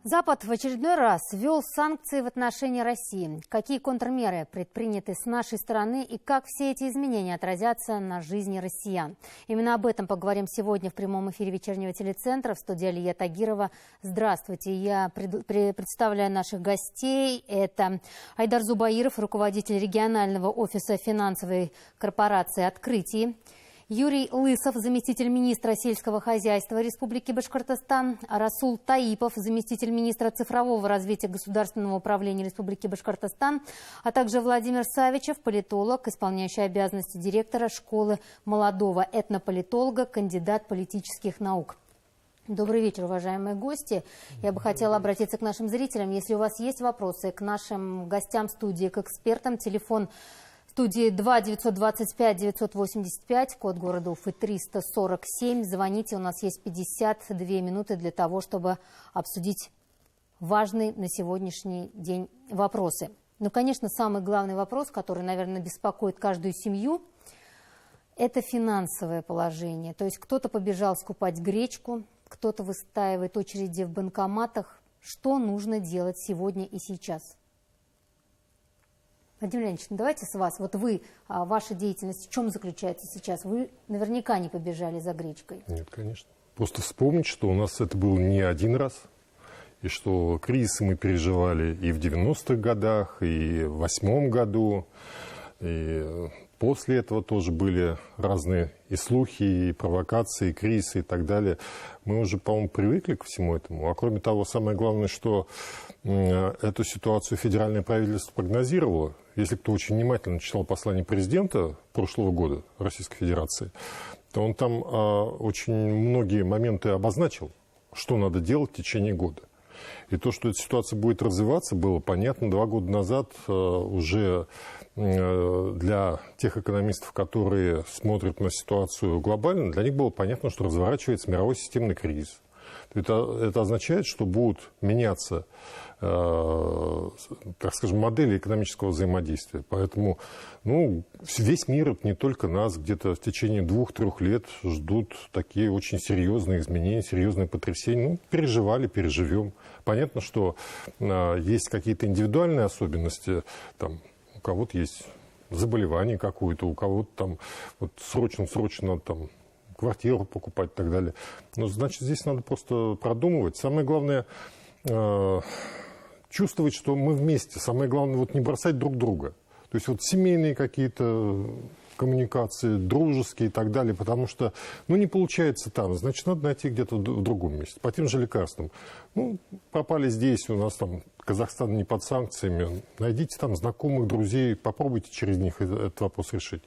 Запад в очередной раз ввел санкции в отношении России. Какие контрмеры предприняты с нашей стороны и как все эти изменения отразятся на жизни россиян? Именно об этом поговорим сегодня в прямом эфире вечернего телецентра. В студии Алия Тагирова. Здравствуйте. Я представляю наших гостей. Это Айдар Зубаиров, руководитель регионального офиса финансовой корпорации «Открытие». Юрий Лысов, заместитель министра сельского хозяйства Республики Башкортостан, Расул Таипов, заместитель министра цифрового развития государственного управления Республики Башкортостан, а также Владимир Савичев, политолог, исполняющий обязанности директора школы молодого этнополитолога, кандидат политических наук. Добрый вечер, уважаемые гости. Я бы хотела обратиться к нашим зрителям. Если у вас есть вопросы к нашим гостям студии, к экспертам, телефон студии 2-925-985, код города Уфы 347. Звоните, у нас есть 52 минуты для того, чтобы обсудить важные на сегодняшний день вопросы. Ну, конечно, самый главный вопрос, который, наверное, беспокоит каждую семью, это финансовое положение. То есть кто-то побежал скупать гречку, кто-то выстаивает очереди в банкоматах. Что нужно делать сегодня и сейчас? Владимир Леонидович, давайте с вас. Вот вы, ваша деятельность в чем заключается сейчас? Вы наверняка не побежали за гречкой. Нет, конечно. Просто вспомнить, что у нас это был не один раз, и что кризисы мы переживали и в 90-х годах, и в 2008 году, и после этого тоже были разные и слухи, и провокации, и кризисы, и так далее. Мы уже, по-моему, привыкли ко всему этому. А кроме того, самое главное, что эту ситуацию федеральное правительство прогнозировало. Если кто очень внимательно читал послание президента прошлого года Российской Федерации, то он там очень многие моменты обозначил, что надо делать в течение года. И то, что эта ситуация будет развиваться, было понятно 2 года назад уже для тех экономистов, которые смотрят на ситуацию глобально, для них было понятно, что разворачивается мировой системный кризис. Это означает, что будут меняться, так скажем, модели экономического взаимодействия. Поэтому весь мир, не только нас, где-то в течение 2-3 лет ждут такие очень серьезные изменения, серьезные потрясения. Переживали, переживем. Понятно, что есть какие-то индивидуальные особенности. Там, у кого-то есть заболевание какое-то, у кого-то там срочно там квартиру покупать и так далее. Но, значит, здесь надо просто продумывать. Самое главное чувствовать, что мы вместе. Самое главное не бросать друг друга. То есть семейные какие-то коммуникации, дружеские и так далее, потому что не получается там, значит, надо найти где-то в другом месте. По тем же лекарствам. Пропали здесь, у нас там Казахстан не под санкциями. Найдите там знакомых, друзей, попробуйте через них этот вопрос решить.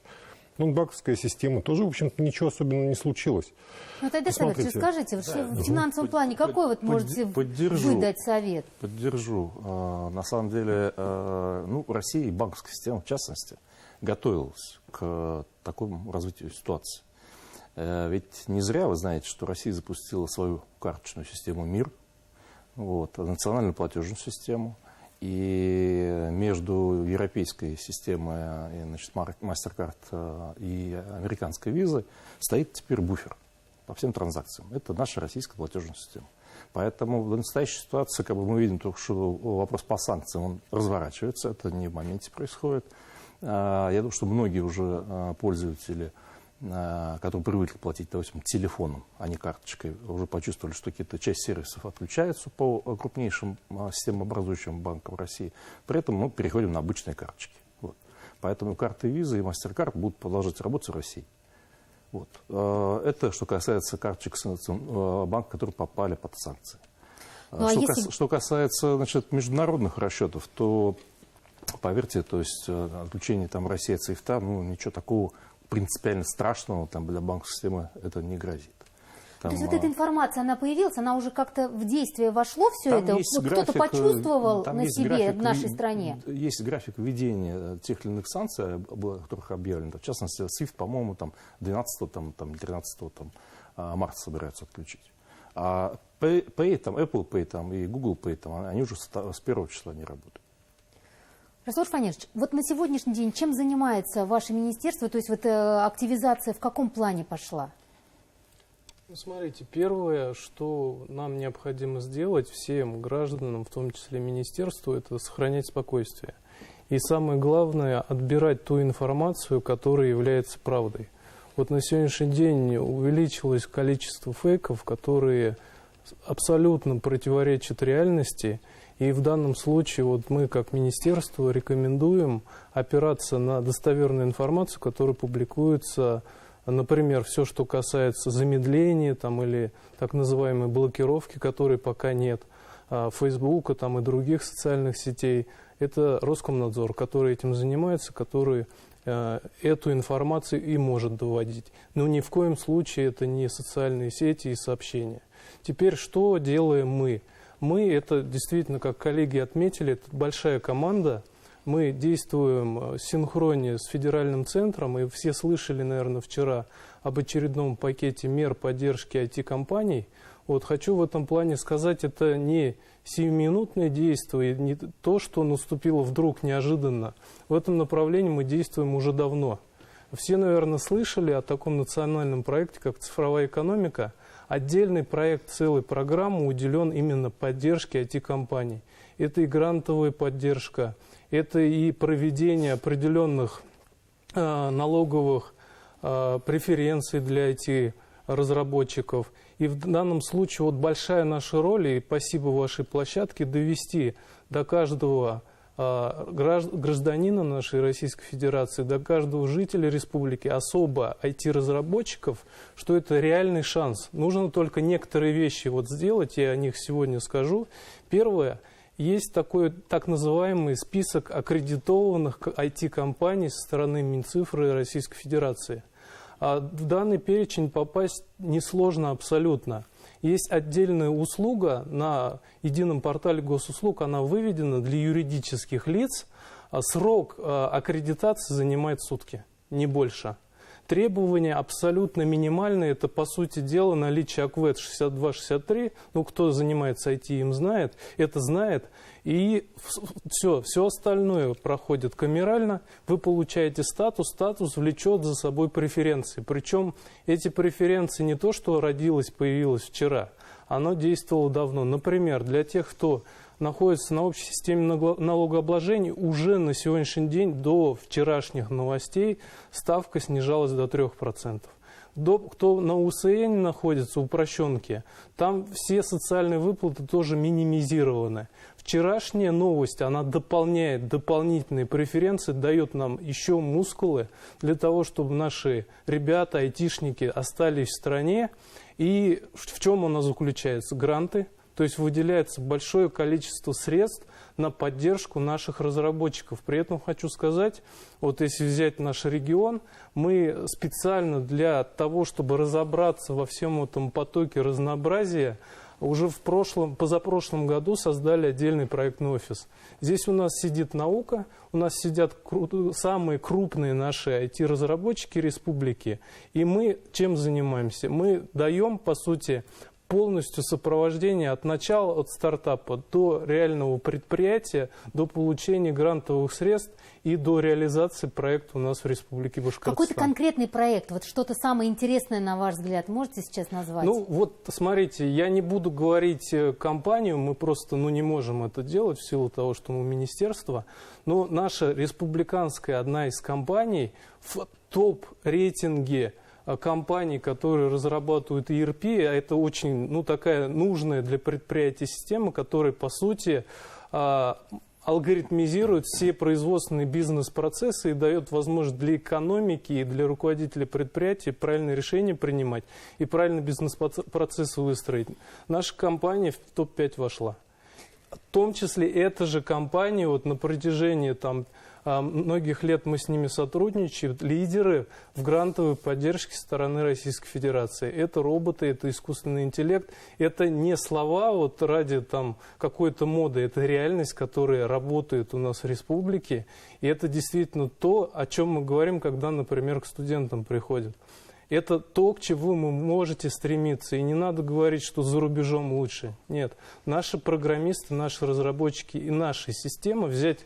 Банковская система тоже, в общем-то, ничего особенного не случилось. Тогда, Савич, скажите, в финансовом плане какой можете выдать совет? Поддержу. На самом деле, Россия и банковская система, в частности, готовилась к такому развитию ситуации. Ведь не зря вы знаете, что Россия запустила свою карточную систему МИР, национальную платежную систему. И между европейской системой, MasterCard и американской визой стоит теперь буфер по всем транзакциям. Это наша российская платежная система. Поэтому в настоящей ситуации мы видим только, что вопрос по санкциям он разворачивается. Это не в моменте происходит. Я думаю, что многие уже пользователи, которые привыкли платить, допустим, телефоном, а не карточкой, уже почувствовали, что какие-то часть сервисов отключаются по крупнейшим системообразующим банкам России. При этом мы переходим на обычные карточки. Поэтому карты Visa и MasterCard будут продолжать работать в России. Это что касается карточек банков, которые попали под санкции. Что касается международных расчетов, то, поверьте, отключение России от SWIFT, ничего такого принципиально страшного для банковской системы это не грозит. То есть эта информация, она появилась, она уже как-то в действие вошло, все это? Кто-то почувствовал на себе в нашей стране? Есть график введения тех или иных санкций, о которых объявлено. В частности, SWIFT, по-моему, 12-13 марта собираются отключить. А Pay, Apple Pay и Google Pay, они уже с 1 числа не работают. Расул Фанирович, на сегодняшний день чем занимается ваше министерство? То есть активизация в каком плане пошла? Смотрите, первое, что нам необходимо сделать всем гражданам, в том числе министерству, это сохранять спокойствие. И самое главное, отбирать ту информацию, которая является правдой. Вот на сегодняшний день увеличилось количество фейков, которые абсолютно противоречат реальности. И в данном случае вот мы, как министерство, рекомендуем опираться на достоверную информацию, которая публикуется. Например, все, что касается замедления там, или так называемой блокировки, которой пока нет, Фейсбука там, и других социальных сетей, это Роскомнадзор, который этим занимается, который эту информацию и может доводить. Но ни в коем случае это не социальные сети и сообщения. Теперь что делаем мы? Мы, это действительно, как коллеги отметили, это большая команда. Мы действуем в синхроне с федеральным центром, и все слышали, наверное, вчера об очередном пакете мер поддержки IT-компаний. Вот хочу в этом плане сказать, это не сиюминутное действие, не то, что наступило вдруг неожиданно. В этом направлении мы действуем уже давно. Все, наверное, слышали о таком национальном проекте, как цифровая экономика. Отдельный проект, целая программа уделен именно поддержке IT-компаний. Это и грантовая поддержка, это и проведение определенных налоговых преференций для IT-разработчиков. И в данном случае вот большая наша роль, и спасибо вашей площадке, довести до каждого гражданина нашей Российской Федерации, до каждого жителя республики, особо IT-разработчиков, что это реальный шанс. Нужно только некоторые вещи вот сделать, я о них сегодня скажу. Первое. Есть такой так называемый список аккредитованных IT-компаний со стороны Минцифры Российской Федерации. А в данный перечень попасть несложно абсолютно. Есть отдельная услуга на едином портале госуслуг, она выведена для юридических лиц. Срок аккредитации занимает сутки, не больше. Требования абсолютно минимальные. Это, по сути дела, наличие АКВЭД 6263. Ну, кто занимается IT, им знает. Это знает. И все остальное проходит камерально. Вы получаете статус. Статус влечет за собой преференции. Причем эти преференции не то, что появилось вчера. Оно действовало давно. Например, для тех, кто находится на общей системе налогообложения, уже на сегодняшний день до вчерашних новостей ставка снижалась до 3%. Кто на УСН находится, упрощенке, там все социальные выплаты тоже минимизированы. Вчерашняя новость, она дополняет дополнительные преференции, дает нам еще мускулы для того, чтобы наши ребята, айтишники остались в стране. И в чем она заключается? Гранты. То есть выделяется большое количество средств на поддержку наших разработчиков. При этом хочу сказать, вот если взять наш регион, мы специально для того, чтобы разобраться во всем этом потоке разнообразия, уже позапрошлом году создали отдельный проектный офис. Здесь у нас сидит наука, у нас сидят самые крупные наши IT-разработчики республики. И мы чем занимаемся? Мы даем, по сути, полностью сопровождение от начала, от стартапа до реального предприятия, до получения грантовых средств и до реализации проекта у нас в Республике Башкортостан. Какой-то конкретный проект, вот что-то самое интересное, на ваш взгляд, можете сейчас назвать? Ну вот, смотрите, я не буду говорить компанию, мы просто не можем это делать в силу того, что мы министерство, но наша республиканская одна из компаний в топ-рейтинге компаний, которые разрабатывают ERP, а это очень такая нужная для предприятия система, которая, по сути, алгоритмизирует все производственные бизнес-процессы и дает возможность для экономики и для руководителя предприятия правильные решения принимать и правильно бизнес-процессы выстроить. Наша компания в топ-5 вошла. В том числе эта же компания на протяжении многих лет мы с ними сотрудничаем, лидеры в грантовой поддержке со стороны Российской Федерации. Это роботы, это искусственный интеллект, это не слова ради какой-то моды, это реальность, которая работает у нас в республике. И это действительно то, о чем мы говорим, когда, например, к студентам приходят. Это то, к чему вы можете стремиться. И не надо говорить, что за рубежом лучше. Нет. Наши программисты, наши разработчики и наша система взять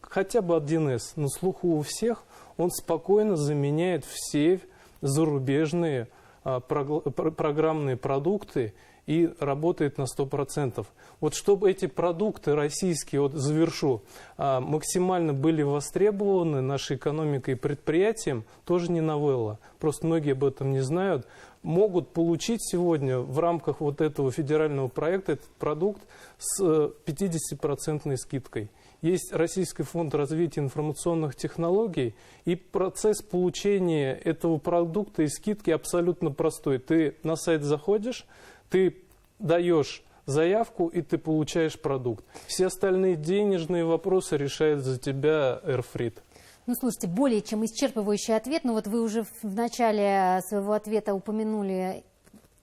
хотя бы 1С на слуху у всех, он спокойно заменяет все зарубежные программные продукты и работает на 100%. Вот чтобы эти продукты российские, вот завершу, максимально были востребованы нашей экономикой и предприятием, тоже не новелла. Просто многие об этом не знают. Могут получить сегодня в рамках вот этого федерального проекта этот продукт с 50% скидкой. Есть Российский фонд развития информационных технологий, и процесс получения этого продукта и скидки абсолютно простой. Ты на сайт заходишь, ты даешь заявку, и ты получаешь продукт. Все остальные денежные вопросы решает за тебя Airfrit. Ну, слушайте, более чем исчерпывающий ответ, но вот вы уже в начале своего ответа упомянули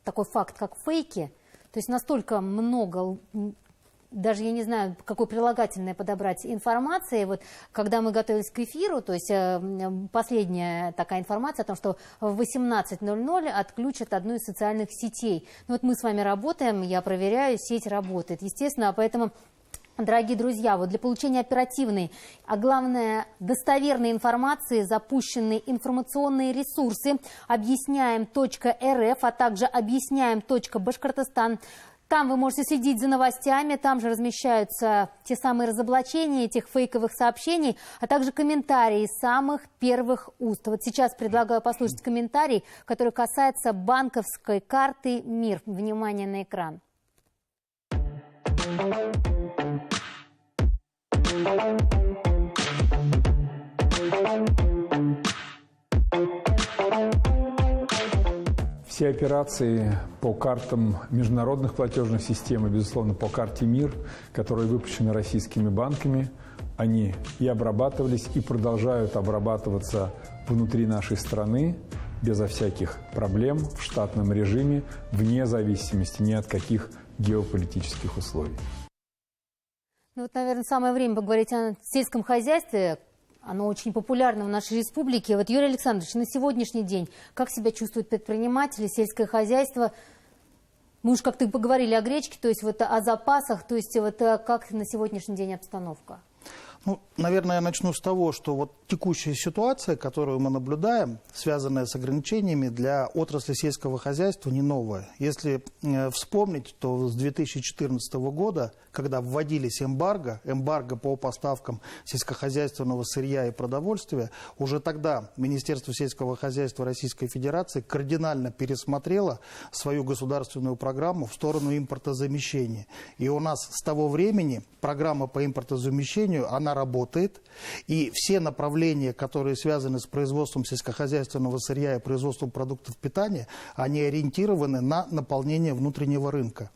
такой факт, как фейки. То есть настолько много, даже я не знаю, какое прилагательное подобрать, информации. Вот когда мы готовились к эфиру, то есть последняя такая информация о том, что в 18:00 отключат одну из социальных сетей. Ну, вот мы с вами работаем, я проверяю, сеть работает. Естественно, поэтому... Дорогие друзья, вот для получения оперативной, а главное достоверной информации запущены информационные ресурсы объясняем.рф, а также объясняем.башкортостан. Там вы можете следить за новостями, там же размещаются те самые разоблачения этих фейковых сообщений, а также комментарии из самых первых уст. Вот сейчас предлагаю послушать комментарий, который касается банковской карты МИР. Внимание на экран. Все операции по картам международных платежных систем и, безусловно, по карте МИР, которые выпущены российскими банками, они и обрабатывались, и продолжают обрабатываться внутри нашей страны безо всяких проблем, в штатном режиме, вне зависимости ни от каких геополитических условий. Ну вот, наверное, самое время поговорить о сельском хозяйстве. Оно очень популярно в нашей республике. Вот, Юрий Александрович, на сегодняшний день как себя чувствуют предприниматели, сельское хозяйство? Мы уж как-то поговорили о гречке, то есть вот о запасах, то есть вот как на сегодняшний день обстановка? Ну, наверное, я начну с того, что вот текущая ситуация, которую мы наблюдаем, связанная с ограничениями для отрасли сельского хозяйства, не новая. Если вспомнить, то с 2014 года, когда вводились эмбарго по поставкам сельскохозяйственного сырья и продовольствия, уже тогда Министерство сельского хозяйства Российской Федерации кардинально пересмотрело свою государственную программу в сторону импортозамещения. И у нас с того времени программа по импортозамещению, она работает, и все направления, которые связаны с производством сельскохозяйственного сырья и производством продуктов питания, они ориентированы на наполнение внутреннего рынка.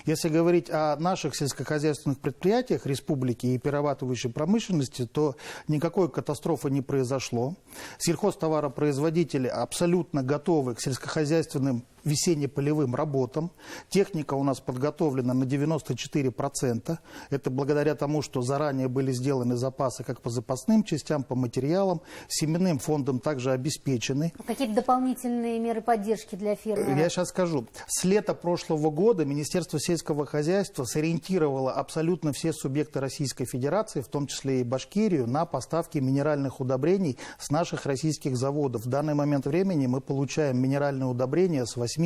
Если говорить о наших сельскохозяйственных предприятиях республики и перерабатывающей промышленности, то никакой катастрофы не произошло. Сельхозтоваропроизводители абсолютно готовы к сельскохозяйственным весенне-полевым работам. Техника у нас подготовлена на 94%. Это благодаря тому, что заранее были сделаны запасы как по запасным частям, по материалам. Семенным фондом также обеспечены. Какие-то дополнительные меры поддержки для фермеров? Я сейчас скажу. С лета прошлого года Министерство сельского хозяйства сориентировало абсолютно все субъекты Российской Федерации, в том числе и Башкирию, на поставки минеральных удобрений с наших российских заводов. В данный момент времени мы получаем минеральные удобрения с 8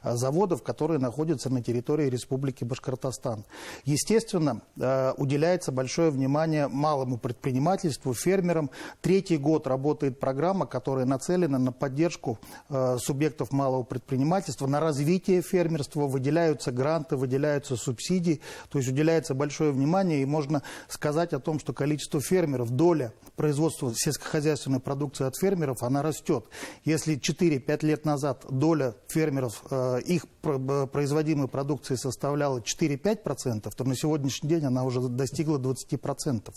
заводов, которые находятся на территории Республики Башкортостан. Естественно, уделяется большое внимание малому предпринимательству, фермерам. Третий год работает программа, которая нацелена на поддержку субъектов малого предпринимательства, на развитие фермерства, выделяются гранты, выделяются субсидии, то есть уделяется большое внимание, и можно сказать о том, что количество фермеров, доля производства сельскохозяйственной продукции от фермеров, она растет. Если 4-5 лет назад доля фермеров, их производимой продукции составляла 4-5%, то на сегодняшний день она уже достигла 20%.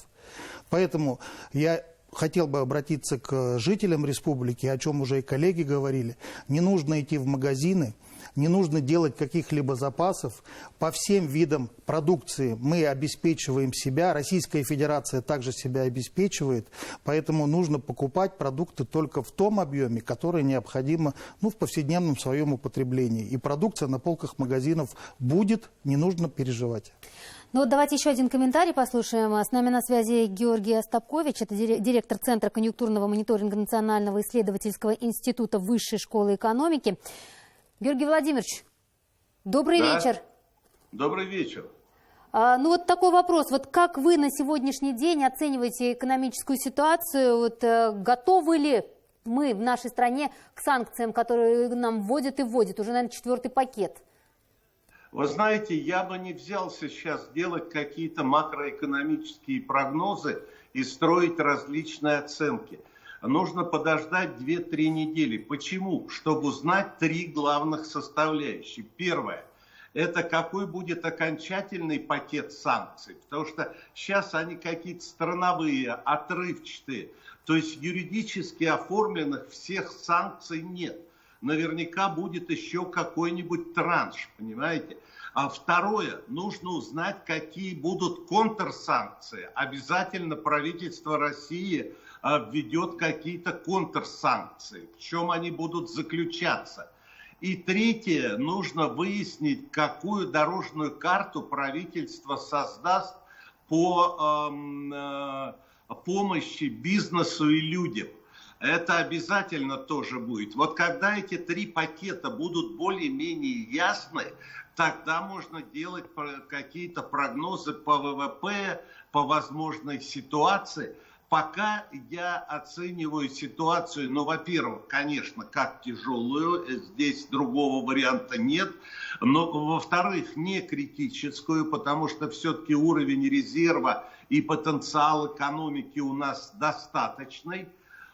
Поэтому я хотел бы обратиться к жителям республики, о чем уже и коллеги говорили. Не нужно идти в магазины, не нужно делать каких-либо запасов. По всем видам продукции мы обеспечиваем себя. Российская Федерация также себя обеспечивает. Поэтому нужно покупать продукты только в том объеме, который необходимо в повседневном своем употреблении. И продукция на полках магазинов будет, не нужно переживать. Ну вот давайте еще один комментарий послушаем. С нами на связи Георгий Остапкович, это директор Центра конъюнктурного мониторинга Национального исследовательского института Высшей школы экономики. Георгий Владимирович, добрый вечер. Добрый вечер. Ну вот такой вопрос. Вот как вы на сегодняшний день оцениваете экономическую ситуацию? Вот, готовы ли мы в нашей стране к санкциям, которые нам вводят и вводят? Уже, наверное, 4-й пакет. Вы знаете, я бы не взялся сейчас делать какие-то макроэкономические прогнозы и строить различные оценки. Нужно подождать 2-3 недели. Почему? Чтобы узнать 3 главных составляющих. Первое. Это какой будет окончательный пакет санкций. Потому что сейчас они какие-то страновые, отрывчатые. То есть юридически оформленных всех санкций нет. Наверняка будет еще какой-нибудь транш, понимаете? А второе, нужно узнать, какие будут контрсанкции. Обязательно правительство России введет какие-то контрсанкции. В чем они будут заключаться? И третье, нужно выяснить, какую дорожную карту правительство создаст по помощи бизнесу и людям. Это обязательно тоже будет. Вот когда эти 3 пакета будут более-менее ясны, тогда можно делать какие-то прогнозы по ВВП, по возможной ситуации. Пока я оцениваю ситуацию, ну, во-первых, конечно, как тяжелую, здесь другого варианта нет, но, во-вторых, не критическую, потому что все-таки уровень резерва и потенциал экономики у нас достаточный.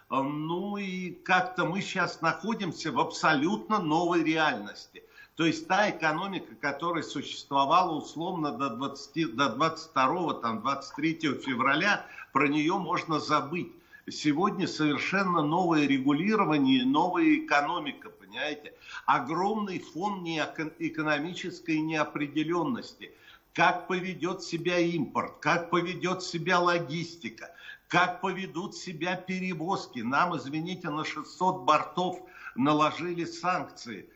Ну и как-то мы сейчас находимся в абсолютно новой реальности. То есть та экономика, которая существовала условно до 22-23 февраля, про нее можно забыть. Сегодня совершенно новое регулирование, новая экономика, понимаете? Огромный фон экономической неопределенности. Как поведет себя импорт, как поведет себя логистика, как поведут себя перевозки. Нам, извините, на 600 бортов наложили санкции.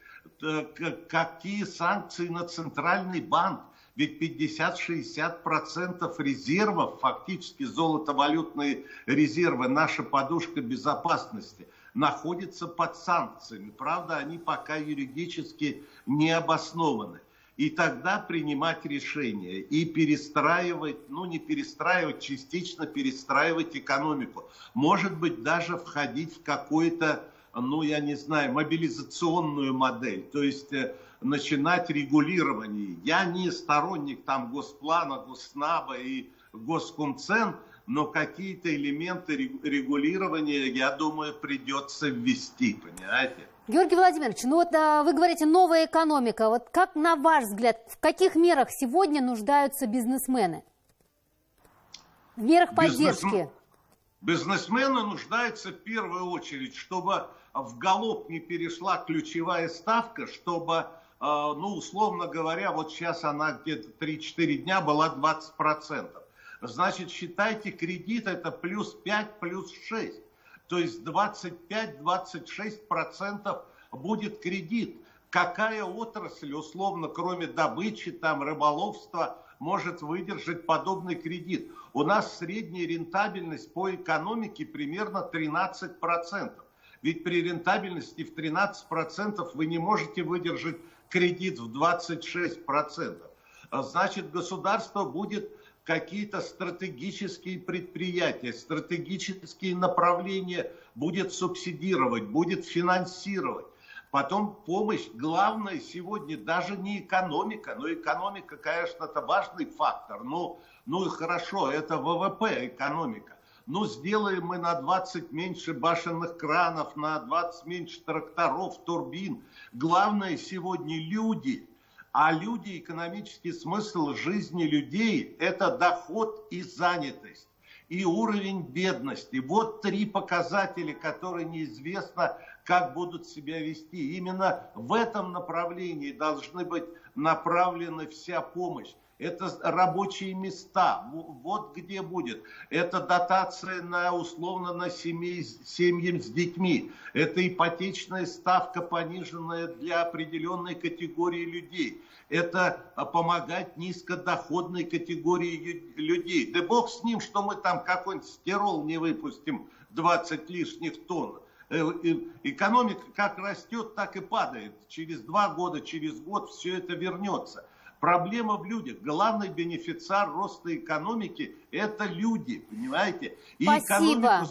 Какие санкции на Центральный банк? Ведь 50-60% резервов, фактически золотовалютные резервы, наша подушка безопасности, находятся под санкциями. Правда, они пока юридически не обоснованы. И тогда принимать решения и перестраивать, ну не перестраивать, частично перестраивать экономику. Может быть, даже входить в какую-то, ну я не знаю, мобилизационную модель. То есть начинать регулирование. Я не сторонник там Госплана, Госнаба и Госкомцен, но какие-то элементы регулирования, я думаю, придется ввести, понимаете? Георгий Владимирович, ну вот вы говорите новая экономика. Вот как, на ваш взгляд, в каких мерах сегодня нуждаются бизнесмены? В мерах поддержки? Бизнесмены нуждаются в первую очередь, чтобы в галоп не перешла ключевая ставка, чтобы, ну, условно говоря, вот сейчас она где-то 3-4 дня была 20%. Значит, считайте, кредит это плюс 5, плюс 6. То есть 25-26% будет кредит. Какая отрасль, условно, кроме добычи, там, рыболовства, может выдержать подобный кредит? У нас средняя рентабельность по экономике примерно 13%. Ведь при рентабельности в 13% вы не можете выдержать кредит в 26%. Значит, государство будет какие-то стратегические предприятия, стратегические направления будет субсидировать, будет финансировать. Потом помощь. Главное сегодня даже не экономика, но экономика, конечно, это важный фактор. Ну и хорошо, это ВВП экономика. Ну, сделаем мы на 20 меньше башенных кранов, на 20 меньше тракторов, турбин. Главное сегодня люди. А люди, экономический смысл жизни людей – это доход и занятость, и уровень бедности. Вот 3 показателя, которые неизвестно, как будут себя вести. Именно в этом направлении должны быть направлена вся помощь. это рабочие места, вот где будет. Это дотация условно на семьям с детьми. Это ипотечная ставка, пониженная для определенной категории людей. Это помогать низкодоходной категории людей. Да бог с ним, что мы там какой-нибудь стирол не выпустим 20 лишних тонн. Экономика как растет, так и падает. Через 2 года, через год все это вернется. Проблема в людях. Главный бенефициар роста экономики – это люди, понимаете? И спасибо.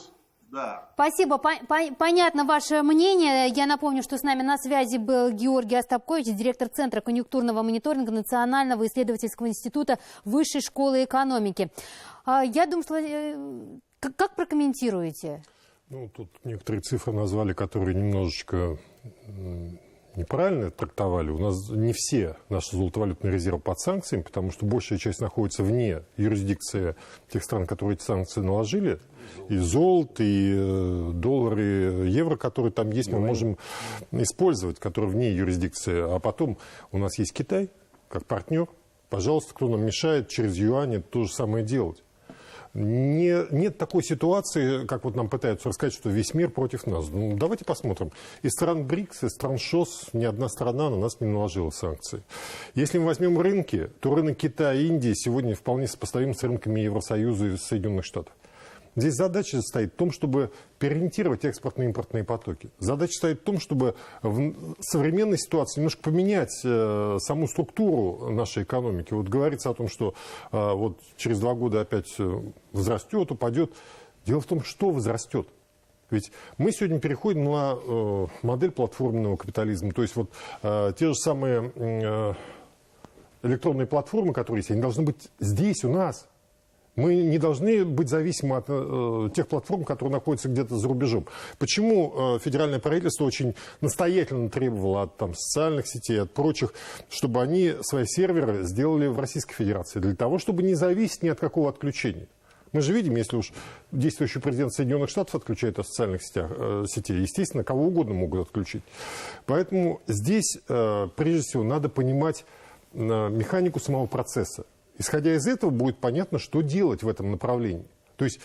Да. Спасибо. Понятно ваше мнение. Я напомню, что с нами на связи был Георгий Остапкович, директор Центра конъюнктурного мониторинга Национального исследовательского института Высшей школы экономики. Я думаю, как прокомментируете? Ну, тут некоторые цифры назвали, которые немножечко неправильно трактовали. У нас не все наши золотовалютные резервы под санкциями, потому что большая часть находится вне юрисдикции тех стран, которые эти санкции наложили. И золото, и доллары, и евро, которые там есть, мы можем использовать, которые вне юрисдикции. А потом у нас есть Китай, как партнер. Пожалуйста, кто нам мешает через юань то же самое делать. Нет такой ситуации, как вот нам пытаются рассказать, что весь мир против нас. Ну, давайте посмотрим. Из стран БРИКС, из стран ШОС ни одна страна на нас не наложила санкции. Если мы возьмем рынки, то рынок Китая и Индии сегодня вполне сопоставим с рынками Евросоюза и Соединенных Штатов. Здесь задача стоит в том, чтобы переориентировать экспортно-импортные потоки. Задача стоит в том, чтобы в современной ситуации немножко поменять саму структуру нашей экономики. Вот говорится о том, что вот через 2 года опять возрастет, упадет. Дело в том, что возрастет. Ведь мы сегодня переходим на модель платформенного капитализма. То есть вот те же самые электронные платформы, которые есть, они должны быть здесь, у нас. Мы не должны быть зависимы от тех платформ, которые находятся где-то за рубежом. Почему федеральное правительство очень настоятельно требовало от социальных сетей, от прочих, чтобы они свои серверы сделали в Российской Федерации, для того, чтобы не зависеть ни от какого отключения. Мы же видим, если уж действующий президент Соединенных Штатов отключает от социальных сетей, естественно, кого угодно могут отключить. Поэтому здесь, прежде всего, надо понимать механику самого процесса. Исходя из этого, будет понятно, что делать в этом направлении. То есть,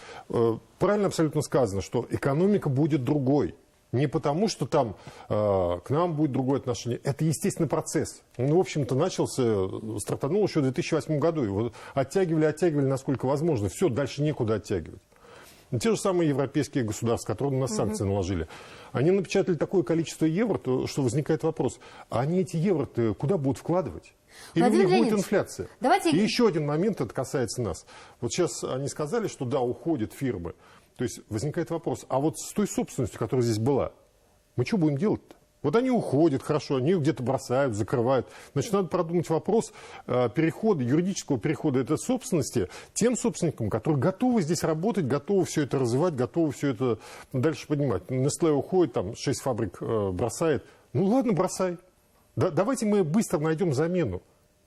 правильно абсолютно сказано, что экономика будет другой. Не потому, что там к нам будет другое отношение. Это естественный процесс. Он, в общем-то, начался, стартанул еще в 2008 году. Его оттягивали, насколько возможно. Все, дальше некуда оттягивать. Те же самые европейские государства, которые на нас санкции наложили, они напечатали такое количество евро, что возникает вопрос, а они эти евро-то куда будут вкладывать? Или у них будет инфляция? И еще один момент, это касается нас. Вот сейчас они сказали, что да, уходят фирмы. То есть возникает вопрос, а вот с той собственностью, которая здесь была, мы что будем делать-то? Вот они уходят, хорошо, они ее где-то бросают, закрывают. Значит, надо продумать вопрос перехода, юридического перехода этой собственности тем собственникам, которые готовы здесь работать, готовы все это развивать, готовы все это дальше поднимать. Nestlé уходит, там 6 фабрик бросает. Ну ладно, бросай. Давайте мы быстро найдем замену.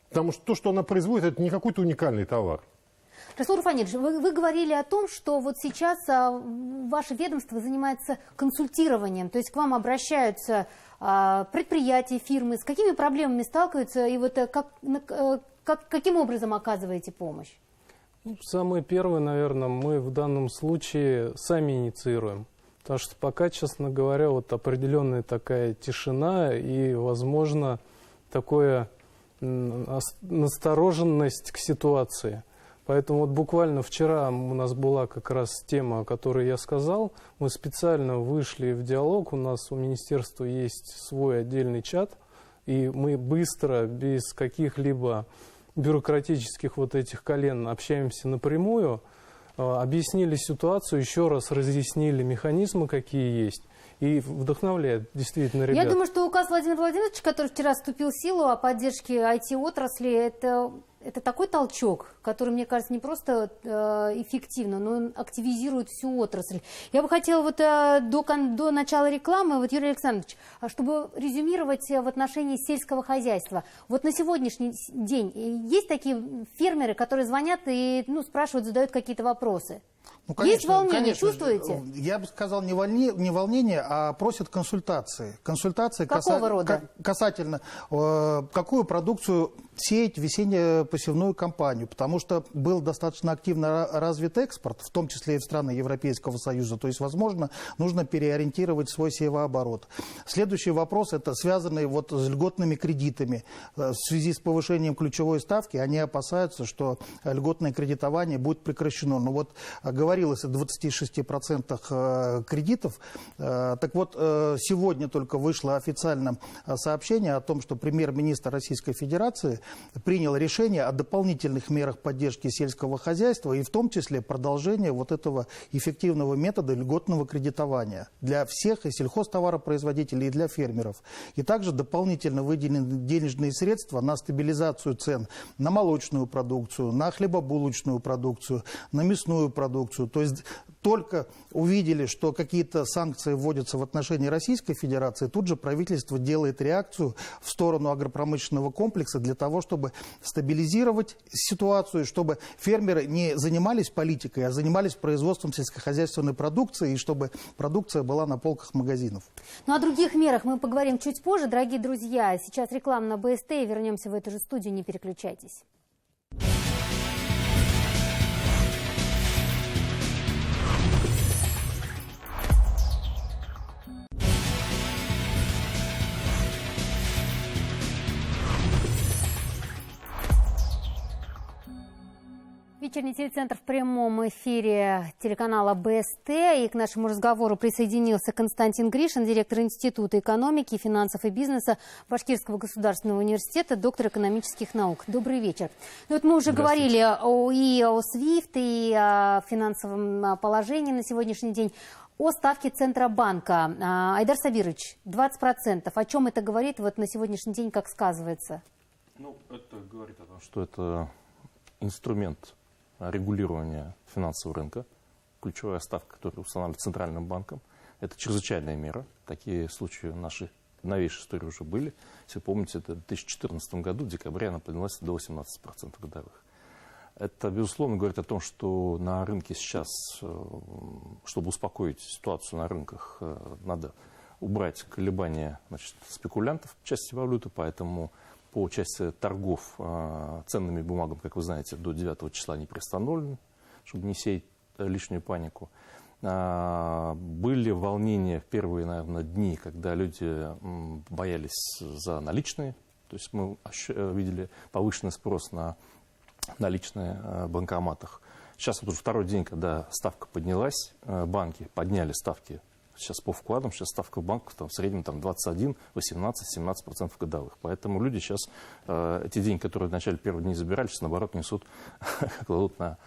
Потому что то, что она производит, это не какой-то уникальный товар. Расул Руфанидович, вы говорили о том, что вот сейчас ваше ведомство занимается консультированием, то есть к вам обращаются предприятия, фирмы, с какими проблемами сталкиваются и вот каким образом оказываете помощь? Самое первое, наверное, мы в данном случае сами инициируем. Потому что пока, честно говоря, вот определенная такая тишина и, возможно, такая настороженность к ситуации. Поэтому вот буквально вчера у нас была как раз тема, о которой я сказал. Мы специально вышли в диалог. У нас у министерства есть свой отдельный чат. И мы быстро, без каких-либо бюрократических вот этих колен общаемся напрямую. Объяснили ситуацию, еще раз разъяснили механизмы, какие есть. И вдохновляет действительно ребят. Я думаю, что указ Владимира Владимировича, который вчера вступил в силу о поддержке IT-отрасли, это такой толчок, который, мне кажется, не просто эффективно, но он активизирует всю отрасль. Я бы хотела вот до начала рекламы, вот, Юрий Александрович, чтобы резюмировать в отношении сельского хозяйства. Вот на сегодняшний день есть такие фермеры, которые звонят и спрашивают, задают какие-то вопросы? Ну, конечно, есть волнение, конечно, чувствуете? Я бы сказал, не волнение, а просят консультации. Консультации какого рода? Касательно, какую продукцию сеять в весенне-посевную кампанию. Потому что был достаточно активно развит экспорт, в том числе и в страны Европейского Союза. То есть, возможно, нужно переориентировать свой севооборот. Следующий вопрос, это связанный вот с льготными кредитами. В связи с повышением ключевой ставки, они опасаются, что льготное кредитование будет прекращено. Ну вот, говорилось о 26% кредитов. Так вот, сегодня только вышло официальное сообщение о том, что премьер-министр Российской Федерации принял решение о дополнительных мерах поддержки сельского хозяйства и в том числе продолжение вот этого эффективного метода льготного кредитования для всех и сельхозтоваропроизводителей, и для фермеров. И также дополнительно выделены денежные средства на стабилизацию цен на молочную продукцию, на хлебобулочную продукцию, на мясную продукцию. То есть только увидели, что какие-то санкции вводятся в отношении Российской Федерации, тут же правительство делает реакцию в сторону агропромышленного комплекса для того, чтобы стабилизировать ситуацию, чтобы фермеры не занимались политикой, а занимались производством сельскохозяйственной продукции, и чтобы продукция была на полках магазинов. Ну, о других мерах мы поговорим чуть позже. Дорогие друзья, сейчас реклама на БСТ, и вернемся в эту же студию, не переключайтесь. Вечерний телецентр в прямом эфире телеканала БСТ. И к нашему разговору присоединился Константин Гришин, директор Института экономики, финансов и бизнеса Башкирского государственного университета, доктор экономических наук. Добрый вечер. Ну, вот мы уже говорили и о SWIFT, и о финансовом положении на сегодняшний день. О ставке Центробанка. Айдар Сабирович, 20%. О чем это говорит вот на сегодняшний день, как сказывается? Ну, это говорит о том, что это инструмент регулирования финансового рынка, ключевая ставка, которая устанавливается Центральным банком. Это чрезвычайная мера. Такие случаи в нашей новейшей истории уже были. Если вы помните, это в 2014 году, в декабре, она поднялась до 18% годовых. Это, безусловно, говорит о том, что на рынке сейчас, чтобы успокоить ситуацию на рынках, надо убрать колебания, значит, спекулянтов в части валюты, поэтому по части торгов ценными бумагами, как вы знаете, до 9 числа не приостановлены, чтобы не сеять лишнюю панику. Были волнения в первые, наверное, дни, когда люди боялись за наличные. То есть мы видели повышенный спрос на наличные в банкоматах. Сейчас вот уже второй день, когда ставка поднялась, банки подняли ставки. Сейчас по вкладам, сейчас ставка в банках в среднем 21, 18, 17% годовых. Поэтому люди сейчас эти деньги, которые в начале первых дней забирали, сейчас наоборот несут, кладут на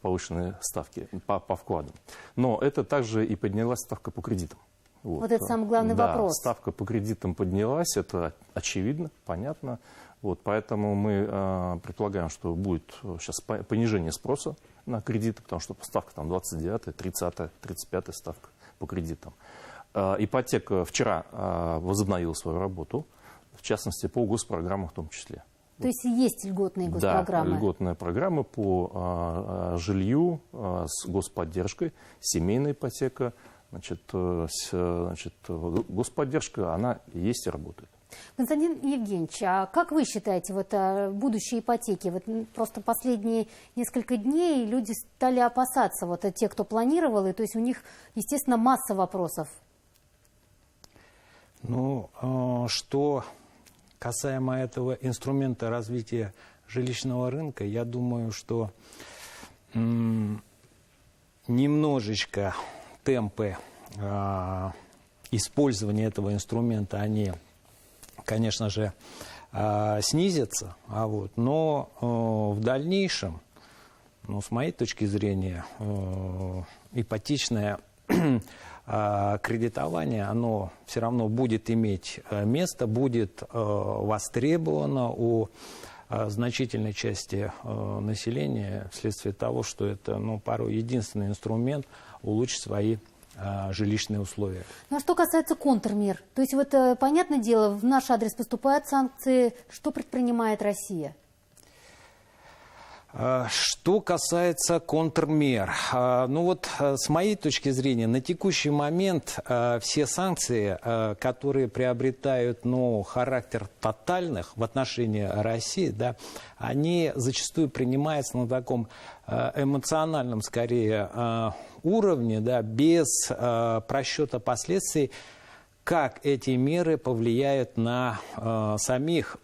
повышенные ставки по вкладам. Но это также и поднялась ставка по кредитам. Вот это самый главный вопрос. Ставка по кредитам поднялась, это очевидно, понятно. Вот, поэтому мы предполагаем, что будет сейчас понижение спроса на кредиты, потому что ставка 29, 30, 35 ставка по кредитам. Ипотека вчера возобновила свою работу, в частности, по госпрограммам в том числе. То есть есть льготные госпрограммы? Да, льготная программа по жилью с господдержкой, семейная ипотека, господдержка, она есть и работает. Константин Евгеньевич, а как вы считаете, вот будущие ипотеки? Вот просто последние несколько дней люди стали опасаться, вот те, кто планировал, и то есть у них, естественно, масса вопросов. Ну, что касаемо этого инструмента развития жилищного рынка, я думаю, что немножечко темпы использования этого инструмента, они, конечно же, снизятся, но в дальнейшем, с моей точки зрения, ипотечное кредитование, оно все равно будет иметь место, будет востребовано у значительной части населения вследствие того, что это порой единственный инструмент улучшить свои жилищные условия. Ну, а что касается контрмер, то есть вот понятное дело, в наш адрес поступают санкции, что предпринимает Россия? Что касается контрмер, ну вот с моей точки зрения, на текущий момент все санкции, которые приобретают характер тотальных в отношении России, да, они зачастую принимаются на таком эмоциональном, скорее, уровне, да, без просчета последствий, как эти меры повлияют на самих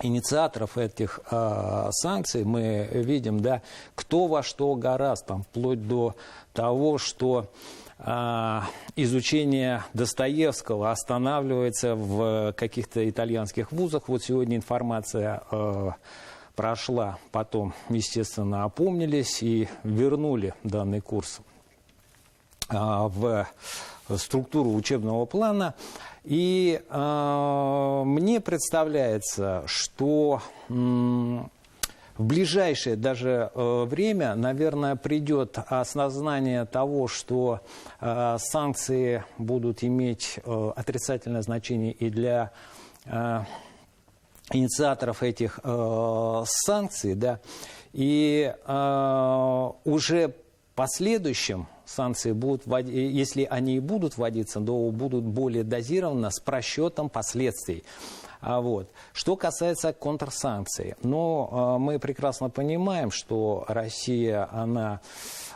инициаторов этих санкций. Мы видим, да, кто во что гораст, там, вплоть до того, что изучение Достоевского останавливается в каких-то итальянских вузах. Вот сегодня информация прошла, потом, естественно, опомнились и вернули данный курс в структуру учебного плана. И мне представляется, что в ближайшее даже время, наверное, придет осознание того, что санкции будут иметь отрицательное значение и для инициаторов этих санкций, да, и уже последующим санкции будут, если они и будут вводиться, то будут более дозированно, с просчетом последствий. Вот. Что касается контрсанкций, мы прекрасно понимаем, что Россия, она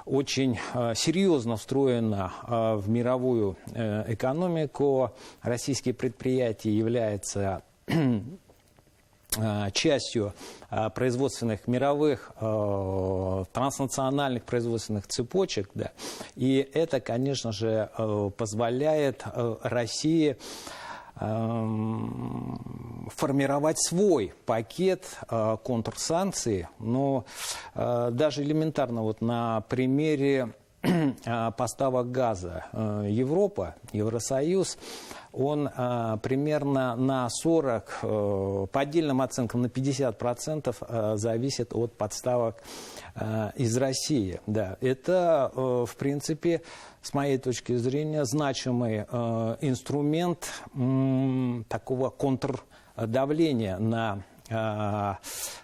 очень серьезно встроена в мировую экономику. Российские предприятия являются частью производственных мировых транснациональных производственных цепочек, да, и это, конечно же, позволяет России формировать свой пакет контрсанкций, но даже элементарно вот на примере поставок газа Европа, Евросоюз, он примерно на 40, по отдельным оценкам на 50% зависит от подставок из России. Да, это, в принципе, с моей точки зрения, значимый инструмент такого контрдавления на,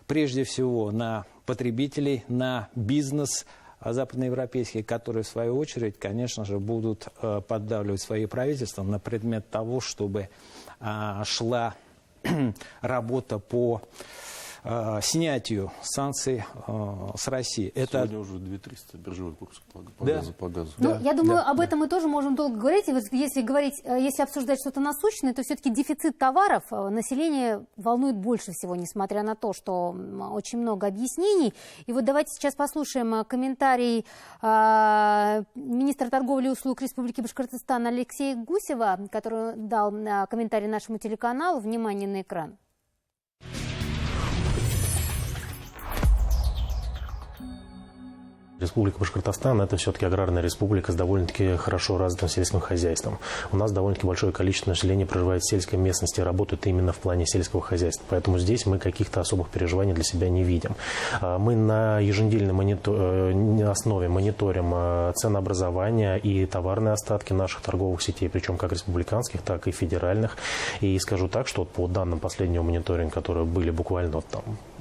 прежде всего, на потребителей, на бизнес западноевропейские, которые, в свою очередь, конечно же, будут поддавливать свои правительства на предмет того, чтобы шла работа по снятию санкций с России. Сегодня уже 2300 биржевой курс по газу. Ну, я думаю, об этом мы тоже можем долго говорить. И вот если обсуждать что-то насущное, то все-таки дефицит товаров население волнует больше всего, несмотря на то, что очень много объяснений. И вот давайте сейчас послушаем комментарий министра торговли и услуг Республики Башкортостан Алексея Гусева, который дал комментарий нашему телеканалу. Внимание на экран. Республика Башкортостан – это все-таки аграрная республика с довольно-таки хорошо развитым сельским хозяйством. У нас довольно-таки большое количество населения проживает в сельской местности и работает именно в плане сельского хозяйства. Поэтому здесь мы каких-то особых переживаний для себя не видим. Мы на еженедельной основе мониторим ценообразование и товарные остатки наших торговых сетей, причем как республиканских, так и федеральных. И скажу так, что по данным последнего мониторинга, которые были буквально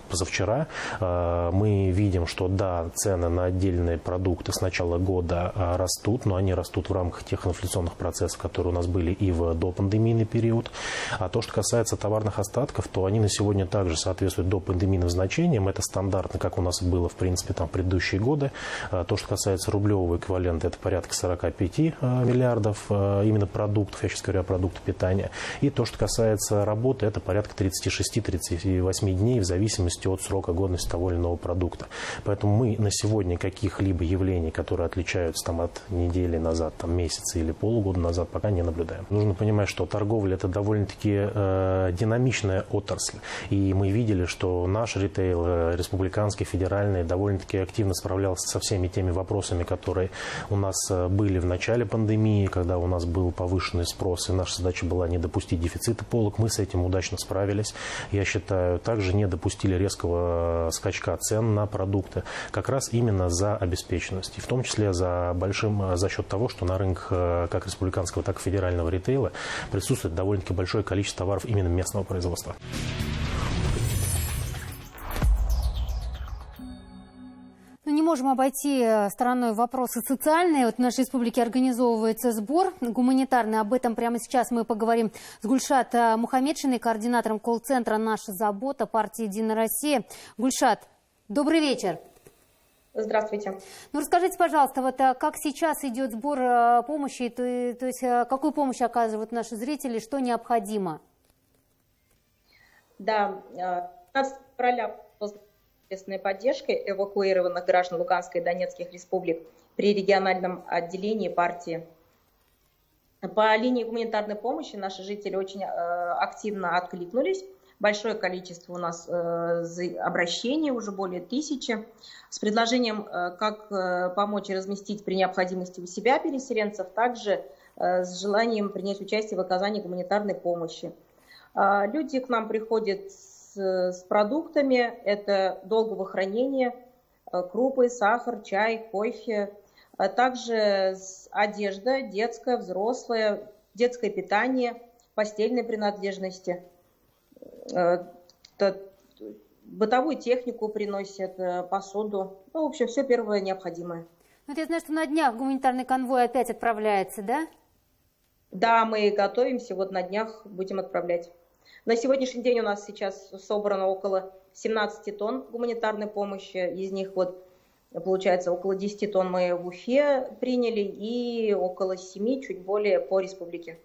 позавчера, мы видим, что да, цены на отдельные продукты с начала года растут, но они растут в рамках тех инфляционных процессов, которые у нас были и в допандемийный период. А то, что касается товарных остатков, то они на сегодня также соответствуют допандемийным значениям. Это стандартно, как у нас было, в принципе, в предыдущие годы. То, что касается рублевого эквивалента, это порядка 45 миллиардов именно продуктов, я сейчас говорю о продуктах питания. И то, что касается работы, это порядка 36-38 дней в зависимости от срока годности того или иного продукта. Поэтому мы на сегодня каких-либо явлений, которые отличаются от недели назад, месяца или полугода назад, пока не наблюдаем. Нужно понимать, что торговля – это довольно-таки динамичная отрасль. И мы видели, что наш ритейл, республиканский, федеральный, довольно-таки активно справлялся со всеми теми вопросами, которые у нас были в начале пандемии, когда у нас был повышенный спрос, и наша задача была не допустить дефицита полок. Мы с этим удачно справились. Я считаю, также не допустили резкого скачка цен на продукты, как раз именно за обеспеченность. И в том числе за счет того, что на рынках как республиканского, так и федерального ритейла присутствует довольно-таки большое количество товаров именно местного производства. можем обойти стороной вопросы социальные. Вот в нашей республике организовывается сбор гуманитарный. Об этом прямо сейчас мы поговорим с Гульшат Мухамедшиной, координатором колл-центра «Наша забота» партии «Единая Россия». Гульшат, добрый вечер. Здравствуйте. Ну, расскажите, пожалуйста, вот как сейчас идет сбор помощи, то есть какую помощь оказывают наши зрители, что необходимо? Да, 15 февраля общественной поддержкой эвакуированных граждан Луганской и Донецких республик при региональном отделении партии. По линии гуманитарной помощи наши жители очень активно откликнулись. Большое количество у нас обращений, уже более 1000, с предложением, как помочь разместить при необходимости у себя переселенцев, также с желанием принять участие в оказании гуманитарной помощи. Люди к нам приходят с продуктами, это долгого хранения, крупы, сахар, чай, кофе, а также одежда детская, взрослая, детское питание, постельные принадлежности. Бытовую технику приносят, посуду. Ну, в общем, все первое необходимое. Вот я знаю, что на днях гуманитарный конвой опять отправляется, да? Да, мы готовимся, вот на днях будем отправлять. На сегодняшний день у нас сейчас собрано около 17 тонн гуманитарной помощи. Из них, вот, получается, около 10 тонн мы в Уфе приняли и около 7, чуть более, по республике.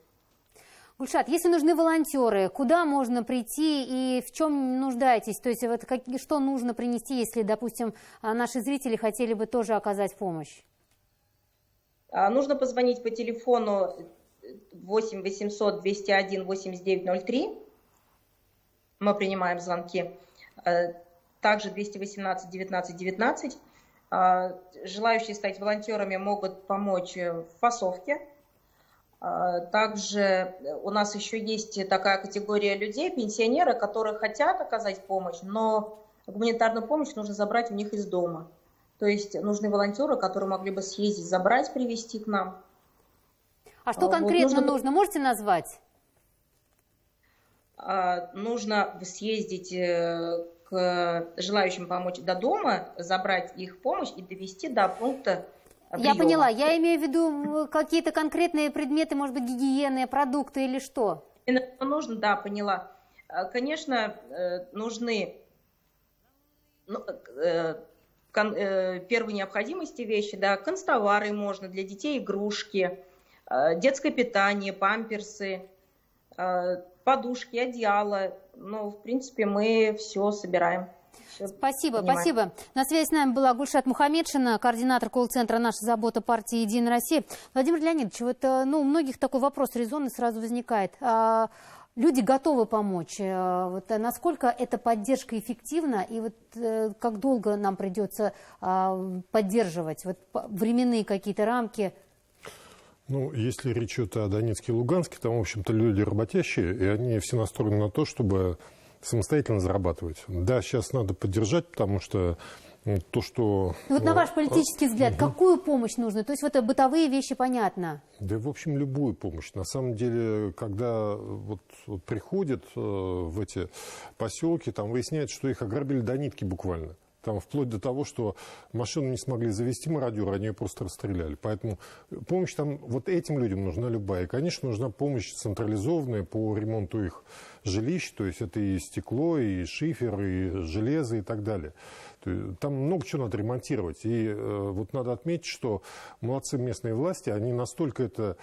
Гульшат, если нужны волонтеры, куда можно прийти и в чем нуждаетесь? То есть вот что нужно принести, если, допустим, наши зрители хотели бы тоже оказать помощь? Нужно позвонить по телефону 8 800 201 8903. Мы принимаем звонки. Также 218 19 19. Желающие стать волонтерами могут помочь в фасовке. Также у нас еще есть такая категория людей, пенсионеры, которые хотят оказать помощь, но гуманитарную помощь нужно забрать у них из дома. То есть нужны волонтеры, которые могли бы съездить, забрать, привезти к нам. А что конкретно нужно? Можете назвать? Нужно съездить к желающим помочь до дома, забрать их помощь и довести до пункта приема. Я поняла. Я имею в виду какие-то конкретные предметы, может быть, гигиены, продукты или что? Нужно, да, поняла. Конечно, нужны первой необходимости вещи, да, канцтовары можно, для детей игрушки, детское питание, памперсы, подушки, одеяла. Ну, в принципе, мы все собираем. Спасибо, спасибо. На связи с нами была Гульшат Мухамедшина, координатор колл-центра «Наша забота» партии «Единая Россия». Владимир Леонидович, вот, у многих такой вопрос резонный сразу возникает. Люди готовы помочь. Вот, насколько эта поддержка эффективна и вот, как долго нам придется поддерживать? Вот, временные какие-то рамки? Ну, если речь идет о Донецке и Луганске, там, в общем-то, люди работящие, и они все настроены на то, чтобы самостоятельно зарабатывать. Да, сейчас надо поддержать, потому что то, что... Вот на ваш политический взгляд, какую помощь нужно? То есть вот бытовые вещи понятно. Да, в общем, любую помощь. На самом деле, когда вот приходят в эти поселки, там выясняется, что их ограбили до нитки буквально. Там вплоть до того, что машину не смогли завести мародеры, они ее просто расстреляли. Поэтому помощь там вот этим людям нужна любая. И, конечно, нужна помощь централизованная по ремонту их жилищ. То есть это и стекло, и шифер, и железо, и так далее. Там много чего надо ремонтировать. И вот надо отметить, что молодцы местные власти, они настолько это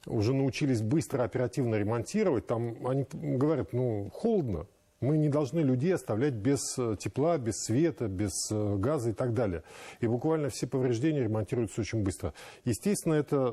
уже научились быстро, оперативно ремонтировать. Там они говорят, холодно. Мы не должны людей оставлять без тепла, без света, без газа и так далее. И буквально все повреждения ремонтируются очень быстро. Естественно, это